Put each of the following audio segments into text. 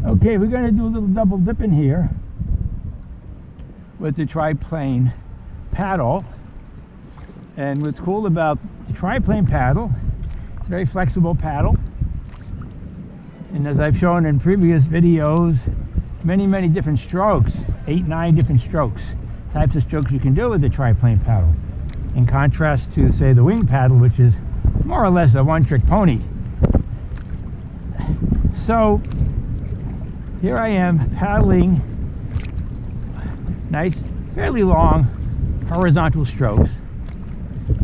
Okay, we're going to do a little double dipping here with the triplane paddle. And what's cool about the triplane paddle, it's a very flexible paddle. And as I've shown in previous videos, many different strokes, 8, 9 different strokes, types of strokes you can do with the triplane paddle. In contrast to, say, the wing paddle, which is more or less a one-trick pony. So here I am paddling nice, fairly long horizontal strokes.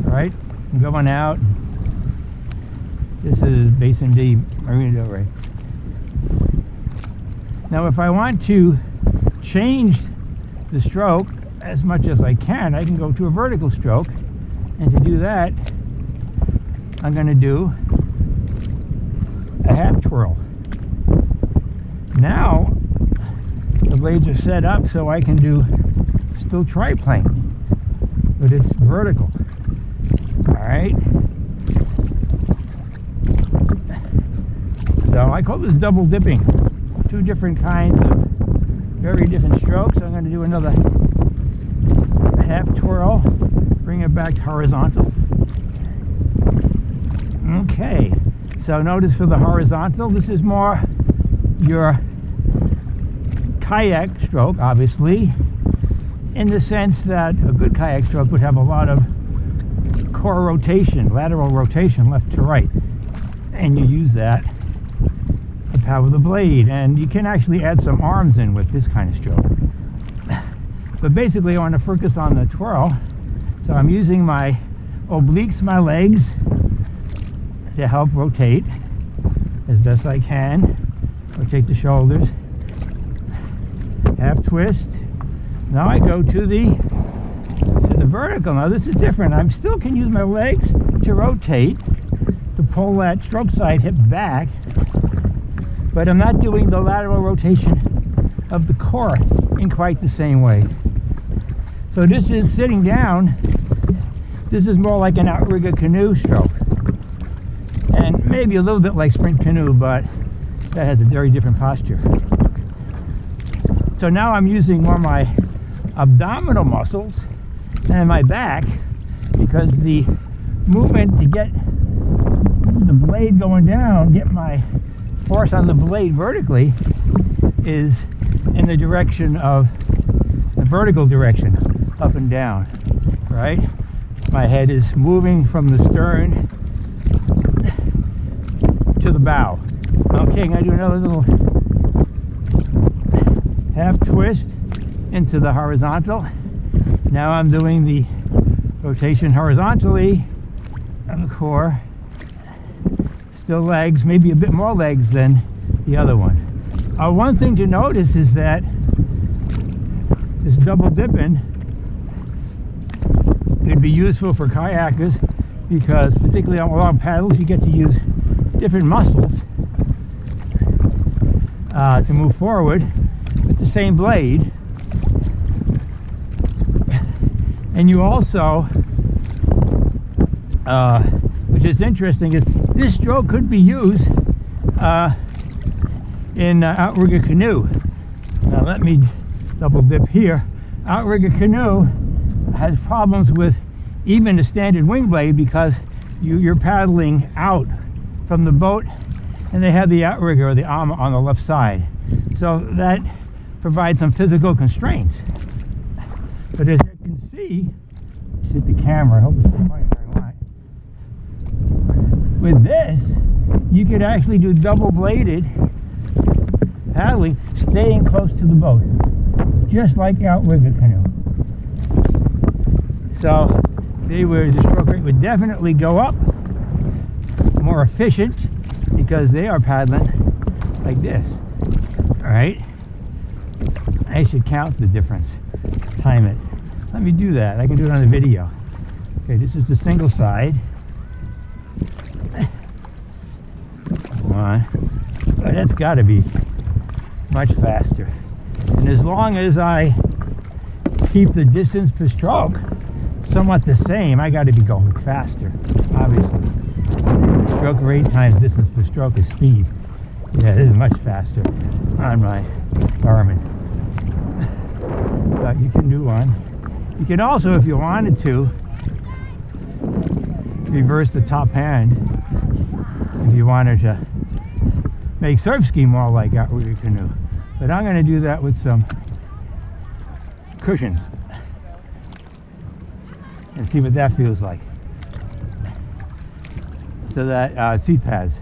All right, I'm going out. This is Basin D, Marina Del Rey. Now, if I want to change the stroke as much as I can go to a vertical stroke. And to do that, I'm going to do a half twirl. Now, the blades are set up so I can do still triplane, but it's vertical. All right. So I call this double dipping. 2 different kinds of very different strokes. I'm going to do another half twirl, bring it back horizontal. Okay, so notice for the horizontal, this is more your kayak stroke, obviously, in the sense that a good kayak stroke would have a lot of core rotation, lateral rotation, left to right, and you use that to power the blade. And you can actually add some arms in with this kind of stroke. But basically I want to focus on the twirl, so I'm using my obliques, my legs, to help rotate as best I can. Rotate the shoulders. Half twist. Now I go to the vertical. Now this is different. I still can use my legs to rotate, to pull that stroke side hip back, but I'm not doing the lateral rotation of the core in quite the same way. So this is sitting down. This is more like an outrigger canoe stroke. And maybe a little bit like sprint canoe, but that has a very different posture. So now I'm using more my abdominal muscles and my back, because the movement to get the blade going down, get my force on the blade vertically, is in the direction of the vertical direction, up and down, right? My head is moving from the stern to the bow. Okay, I'm going to do another little half twist into the horizontal. Now I'm doing the rotation horizontally on the core. Still legs, maybe a bit more legs than the other one. One thing to notice is that this double dipping could be useful for kayakers, because particularly on long paddles you get to use different muscles to move forward with the same blade. And you also, which is interesting, is this stroke could be used in outrigger canoe. Now let me double dip here. Outrigger canoe has problems with even the standard wing blade, because you're paddling out from the boat and they have the outrigger or the arm on the left side. So that provides some physical constraints. But as you can see, let's hit the camera, I hope it's pointing very wide. With this, you could actually do double bladed paddling, staying close to the boat, just like outrigger canoe. So the stroke rate would definitely go up, more efficient, because they are paddling like this. All right, I should count the difference, time it. Let me do that. I can do it on the video. Okay, this is the single side. Come on, but that's got to be much faster. And as long as I keep the distance per stroke somewhat the same, I got to be going faster, obviously. Stroke rate times distance per stroke is speed. Yeah, this is much faster on my Garmin. But you can do one. You can also, if you wanted to, reverse the top hand if you wanted to make surf ski more like outrigger canoe. But I'm going to do that with some cushions and see what that feels like. So that seat pads.